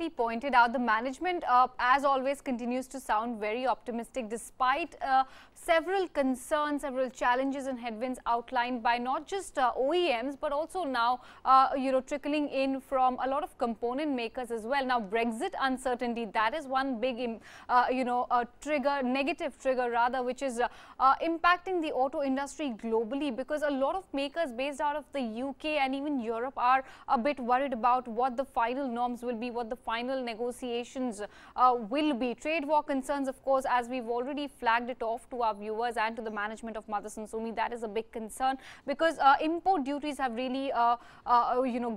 rightly pointed out, the management, as always, continues to sound very optimistic despite several concerns, several challenges and headwinds outlined by not just OEMs, but also now, trickling in from a lot of component makers as well. Now, Brexit uncertainty, that is one big, negative trigger rather, which is impacting the auto industry globally, because a lot of makers based out of the UK and even Europe are a bit worried about what the final norms will be, what the final negotiations will be. Trade war concerns, of course, as we've already flagged it off to our viewers and to the management of Motherson Sumi, that is a big concern, because import duties have really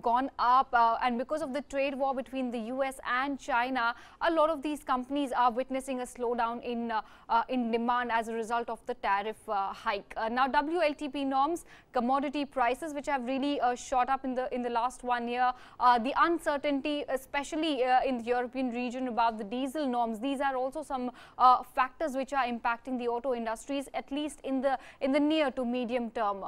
gone up, and because of the trade war between the US and China, a lot of these companies are witnessing a slowdown in demand as a result of the tariff hike. Now, WLTP norms, commodity prices, which have really shot up in the last 1 year, the uncertainty, especially in the European region, about the diesel norms. These are also some factors which are impacting the auto industries, at least in the near to medium term.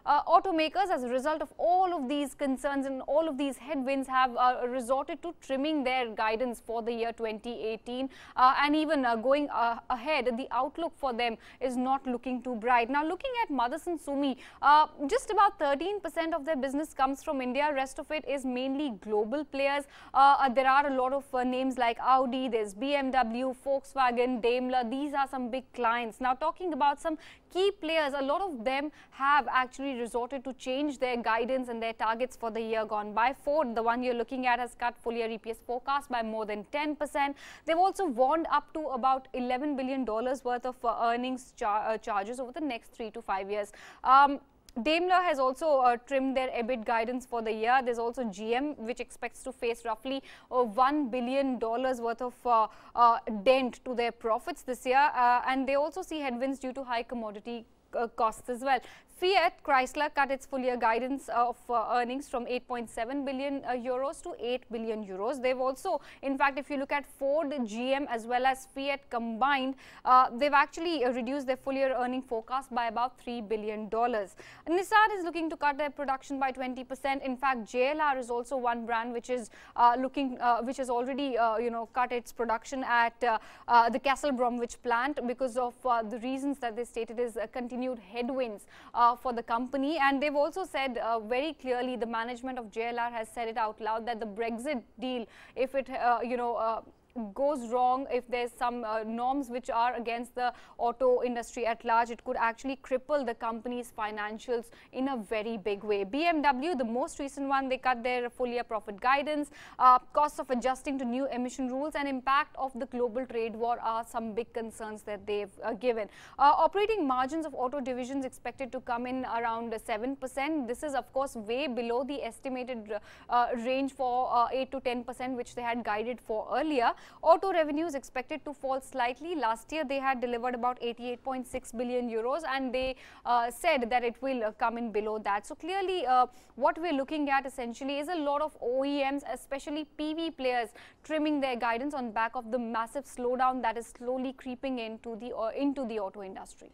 Automakers, as a result of all of these concerns and all of these headwinds, have resorted to trimming their guidance for the year 2018, and even going ahead, the outlook for them is not looking too bright. Now, looking at Motherson Sumi, just about 13% of their business comes from India. Rest of it is mainly global players. There are a lot of names like Audi, there's BMW, Volkswagen, Daimler. These are some big clients. Now, talking about some key players, a lot of them have actually resorted to change their guidance and their targets for the year gone by. Ford, the one you're looking at, has cut full year EPS forecast by more than 10%. They've also warned up to about $11 billion worth of earnings charges over the next 3 to 5 years. Daimler has also trimmed their EBIT guidance for the year. There's also GM, which expects to face roughly $1 billion worth of dent to their profits this year, and they also see headwinds due to high commodity costs as well. Fiat Chrysler cut its full year guidance of earnings from 8.7 billion euros to 8 billion euros. They've also, in fact, if you look at Ford, GM as well as Fiat combined, they've actually reduced their full year earning forecast by about $3 billion. Nissan is looking to cut their production by 20%. In fact, JLR is also one brand which is which has already cut its production at the Castle Bromwich plant because of the reasons that they stated is continued headwinds for the company. And they've also said very clearly, the management of JLR has said it out loud, that the Brexit deal, if it goes wrong, if there's some norms which are against the auto industry at large, it could actually cripple the company's financials in a very big way. BMW, the most recent one, they cut their full year profit guidance. Costs of adjusting to new emission rules and impact of the global trade war are some big concerns that they've given. Operating margins of auto divisions expected to come in around 7%. This is, of course, way below the estimated range for 8 to 10%, which they had guided for earlier. Auto revenues expected to fall slightly. Last year, they had delivered about 88.6 billion euros, and they said that it will come in below that. So clearly, what we're looking at essentially is a lot of OEMs, especially PV players, trimming their guidance on back of the massive slowdown that is slowly creeping into the auto industry.